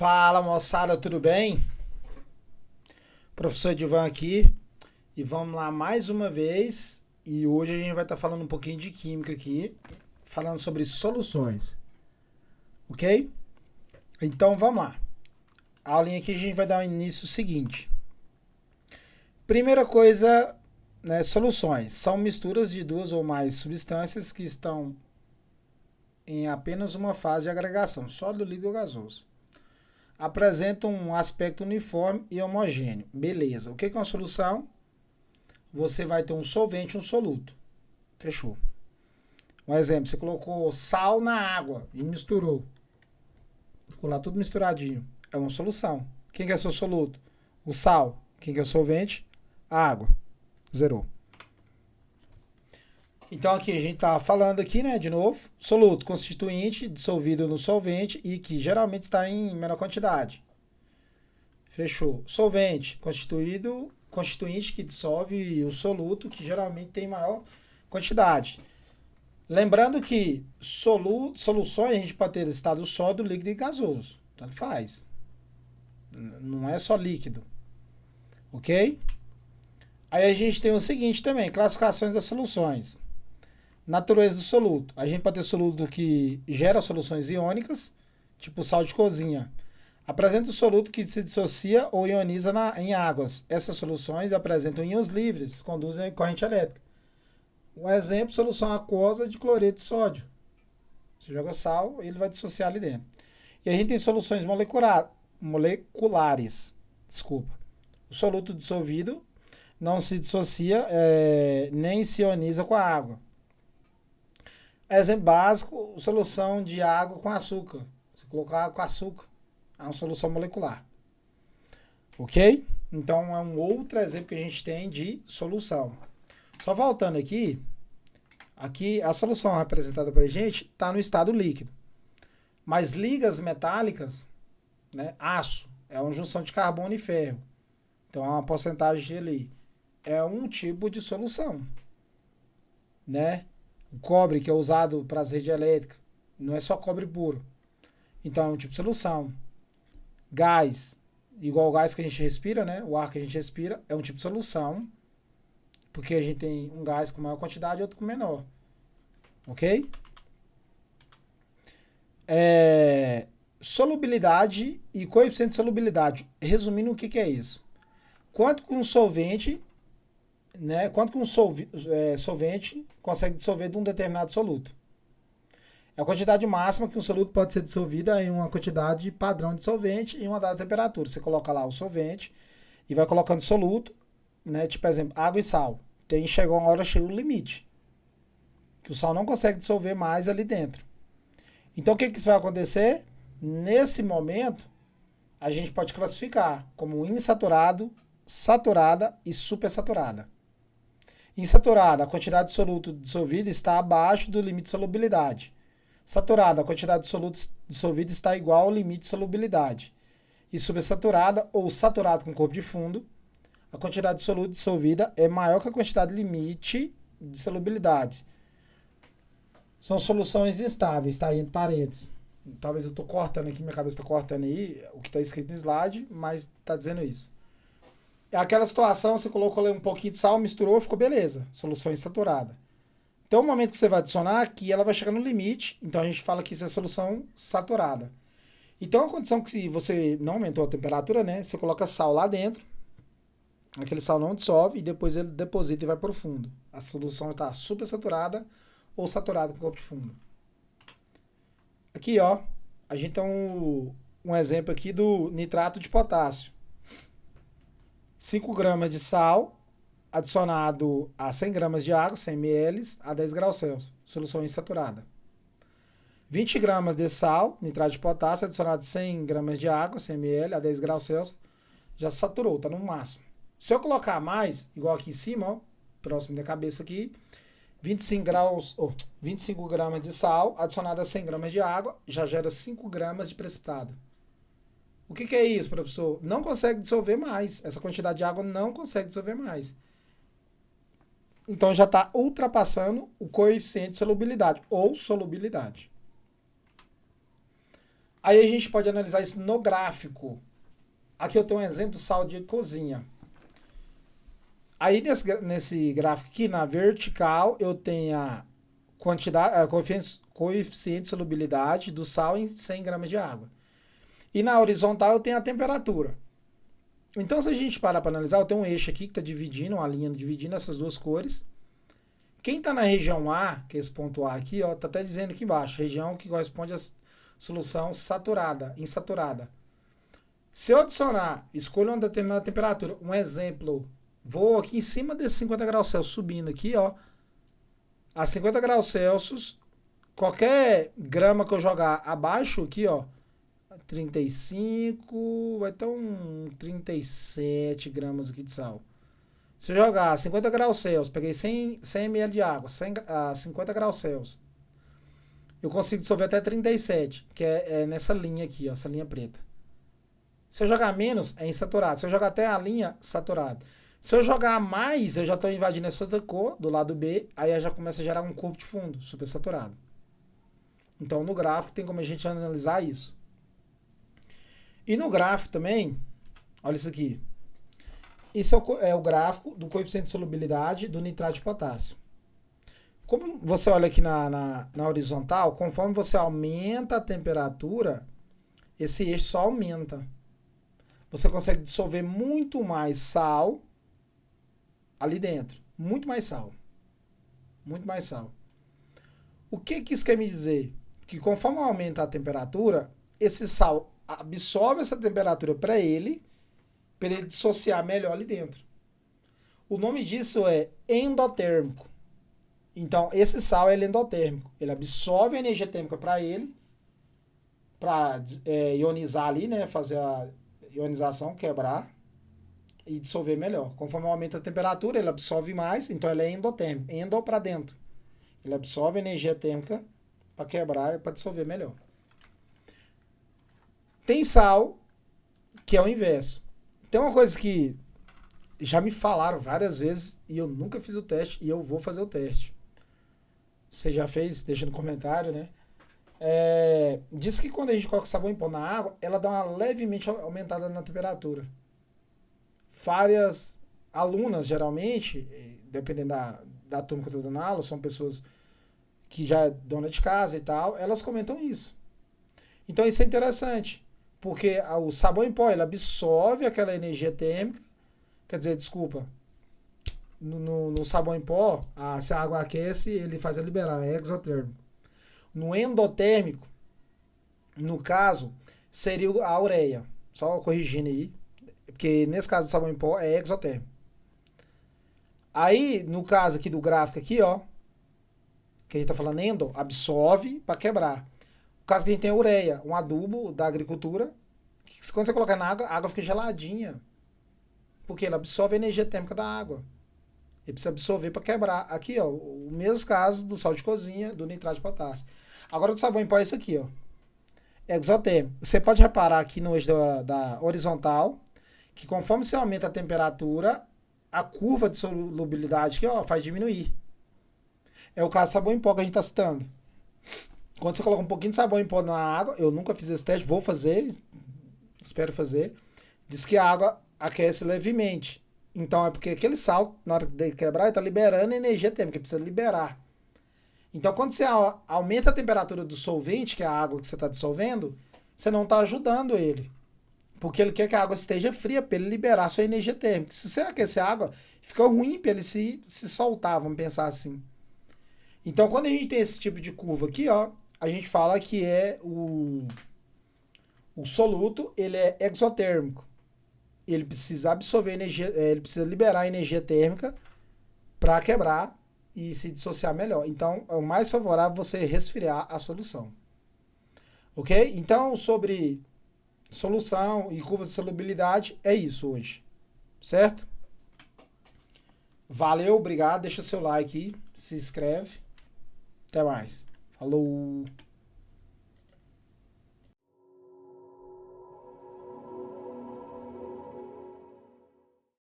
Fala moçada, tudo bem? Professor Edivan aqui e vamos lá mais uma vez. E hoje a gente vai estar falando um pouquinho de química aqui, falando sobre soluções, ok? Então vamos lá. A aulinha aqui a gente vai dar um início seguinte. Primeira coisa, né, soluções são misturas de duas ou mais substâncias que estão em apenas uma fase de agregação, sólido, líquido ou gasoso. Apresentam um aspecto uniforme e homogêneo. Beleza. O que é uma solução? Você vai ter um solvente e um soluto. Fechou. Um exemplo, você colocou sal na água e misturou. Ficou lá tudo misturadinho. É uma solução. Quem que é seu soluto? O sal. Quem que é o solvente? A água. Zerou. Então aqui a gente está falando aqui, né, de novo, soluto constituinte dissolvido no solvente e que geralmente está em menor quantidade. Fechou. Solvente constituinte que dissolve o soluto que geralmente tem maior quantidade. Lembrando que soluções a gente pode ter estado sólido, líquido e gasoso. Tanto faz. Não é só líquido. Ok? Aí a gente tem o seguinte também, classificações das soluções. Natureza do soluto. A gente pode ter soluto que gera soluções iônicas, tipo sal de cozinha. Apresenta o soluto que se dissocia ou ioniza em águas. Essas soluções apresentam íons livres, conduzem a corrente elétrica. Um exemplo, solução aquosa de cloreto de sódio. Você joga sal, ele vai dissociar ali dentro. E a gente tem soluções moleculares. Desculpa. O soluto dissolvido não se dissocia nem se ioniza com a água. Exemplo básico, solução de água com açúcar. Você colocar água com açúcar, é uma solução molecular. Ok? Então é um outro exemplo que a gente tem de solução. Só voltando aqui a solução representada para a gente está no estado líquido. Mas ligas metálicas, né, aço, é uma junção de carbono e ferro. Então é uma porcentagem ali. É um tipo de solução. Né? O cobre que é usado para as redes elétricas não é só cobre puro. Então é um tipo de solução. Gás, igual o gás que a gente respira, né? O ar que a gente respira é um tipo de solução. Porque a gente tem um gás com maior quantidade e outro com menor. Ok? Solubilidade e coeficiente de solubilidade. Resumindo, o que é isso? Quanto que um solvente, né? Quanto que um solvente consegue dissolver de um determinado soluto? É a quantidade máxima que um soluto pode ser dissolvido em uma quantidade padrão de solvente em uma dada temperatura. Você coloca lá o solvente e vai colocando soluto, né? Tipo, exemplo, água e sal. Chegou uma hora, chega o limite. Que o sal não consegue dissolver mais ali dentro. Então, o que isso vai acontecer? Nesse momento, a gente pode classificar como insaturado, saturada e supersaturada. Insaturada, a quantidade de soluto dissolvido está abaixo do limite de solubilidade. Saturada, a quantidade de soluto dissolvido está igual ao limite de solubilidade. E supersaturada, ou saturado com corpo de fundo, a quantidade de soluto dissolvida é maior que a quantidade limite de solubilidade. São soluções instáveis, está aí entre parênteses. Talvez eu estou cortando aqui, minha cabeça está cortando aí o que está escrito no slide, mas está dizendo isso. É aquela situação, você colocou um pouquinho de sal, misturou, ficou beleza. Solução insaturada. Então, o momento que você vai adicionar aqui, ela vai chegar no limite. Então, a gente fala que isso é solução saturada. Então, a condição que se você não aumentou a temperatura, né? Você coloca sal lá dentro. Aquele sal não dissolve e depois ele deposita e vai para o fundo. A solução está super saturada ou saturada com corpo de fundo. Aqui, ó, a gente tem um exemplo aqui do nitrato de potássio. 5 gramas de sal adicionado a 100 gramas de água, 100 ml, a 10 graus Celsius. Solução insaturada. 20 gramas de sal, nitrato de potássio, adicionado a 100 gramas de água, 100 ml, a 10 graus Celsius. Já saturou, está no máximo. Se eu colocar mais, igual aqui em cima, ó, próximo da cabeça aqui, 25 gramas de sal, adicionado a 100 gramas de água, já gera 5 gramas de precipitado. O que é isso, professor? Não consegue dissolver mais. Essa quantidade de água não consegue dissolver mais. Então já está ultrapassando o coeficiente de solubilidade ou solubilidade. Aí a gente pode analisar isso no gráfico. Aqui eu tenho um exemplo do sal de cozinha. Aí nesse gráfico aqui, na vertical, eu tenho a quantidade, coeficiente de solubilidade do sal em 100 gramas de água. E na horizontal eu tenho a temperatura. Então, se a gente parar para analisar, eu tenho um eixo aqui que está dividindo, uma linha dividindo essas duas cores. Quem está na região A, que é esse ponto A aqui, está até dizendo aqui embaixo, região que corresponde à solução saturada, insaturada. Se eu adicionar, escolho uma determinada temperatura, um exemplo, vou aqui em cima desses 50 graus Celsius, subindo aqui, ó, a 50 graus Celsius, qualquer grama que eu jogar abaixo aqui, ó, 35, vai ter um 37 gramas aqui de sal. Se eu jogar 50 graus Celsius, peguei 100 ml de água, 50 graus Celsius, eu consigo dissolver até 37, que é nessa linha aqui, ó, essa linha preta. Se eu jogar menos, é insaturado. Se eu jogar até a linha, saturado. Se eu jogar mais, eu já estou invadindo essa outra cor, do lado B, aí já começa a gerar um corpo de fundo, supersaturado. Então, no gráfico, tem como a gente analisar isso. E no gráfico também, olha isso aqui. Esse é o gráfico do coeficiente de solubilidade do nitrato de potássio. Como você olha aqui na horizontal, conforme você aumenta a temperatura, esse eixo só aumenta. Você consegue dissolver muito mais sal ali dentro. Muito mais sal. Muito mais sal. O que isso quer me dizer? Que conforme aumenta a temperatura, esse sal absorve essa temperatura para ele dissociar melhor ali dentro. O nome disso é endotérmico. Então, esse sal é endotérmico. Ele absorve a energia térmica para ele, para ionizar ali, né? Fazer a ionização, quebrar e dissolver melhor. Conforme aumenta a temperatura, ele absorve mais, então ele é endotérmico. Endo para dentro. Ele absorve a energia térmica para quebrar e para dissolver melhor. Tem sal que é o inverso. Tem uma coisa que já me falaram várias vezes e eu nunca fiz o teste e eu vou fazer o teste. Você já fez? Deixa no comentário, né? Diz que quando a gente coloca sabão em pó na água, ela dá uma levemente aumentada na temperatura. Várias alunas, geralmente, dependendo da turma que eu estou dando aula, são pessoas que já é dona de casa e tal, elas comentam isso. Então isso é interessante, porque o sabão em pó, ele absorve aquela energia térmica, quer dizer, desculpa, no sabão em pó, se a água aquece, ele faz a liberar, é exotérmico. No endotérmico, no caso, seria a ureia. Só corrigindo aí, porque nesse caso do sabão em pó é exotérmico. Aí, no caso aqui do gráfico aqui, ó, que a gente tá falando endo, absorve para quebrar. No caso que a gente tem a ureia, um adubo da agricultura, que quando você coloca na água, a água fica geladinha. Porque ela absorve a energia térmica da água. Ele precisa absorver para quebrar. Aqui, ó, o mesmo caso do sal de cozinha, do nitrato de potássio. Agora do sabão em pó é isso aqui, ó. Exotérmico. Você pode reparar aqui no eixo da horizontal, que conforme você aumenta a temperatura, a curva de solubilidade aqui, ó, faz diminuir. É o caso do sabão em pó que a gente está citando. Quando você coloca um pouquinho de sabão em pó na água, eu nunca fiz esse teste, vou fazer, espero fazer, diz que a água aquece levemente. Então é porque aquele sal, na hora de quebrar, ele está liberando energia térmica, precisa liberar. Então quando você aumenta a temperatura do solvente, que é a água que você está dissolvendo, você não está ajudando ele. Porque ele quer que a água esteja fria para ele liberar a sua energia térmica. Se você aquecer a água, fica ruim para ele se soltar, vamos pensar assim. Então quando a gente tem esse tipo de curva aqui, ó, a gente fala que é o soluto, ele é exotérmico. Ele precisa absorver energia, ele precisa liberar a energia térmica para quebrar e se dissociar melhor. Então, é o mais favorável você resfriar a solução. Ok? Então, sobre solução e curvas de solubilidade, é isso hoje. Certo? Valeu, obrigado. Deixa seu like aí, se inscreve. Até mais. Falou!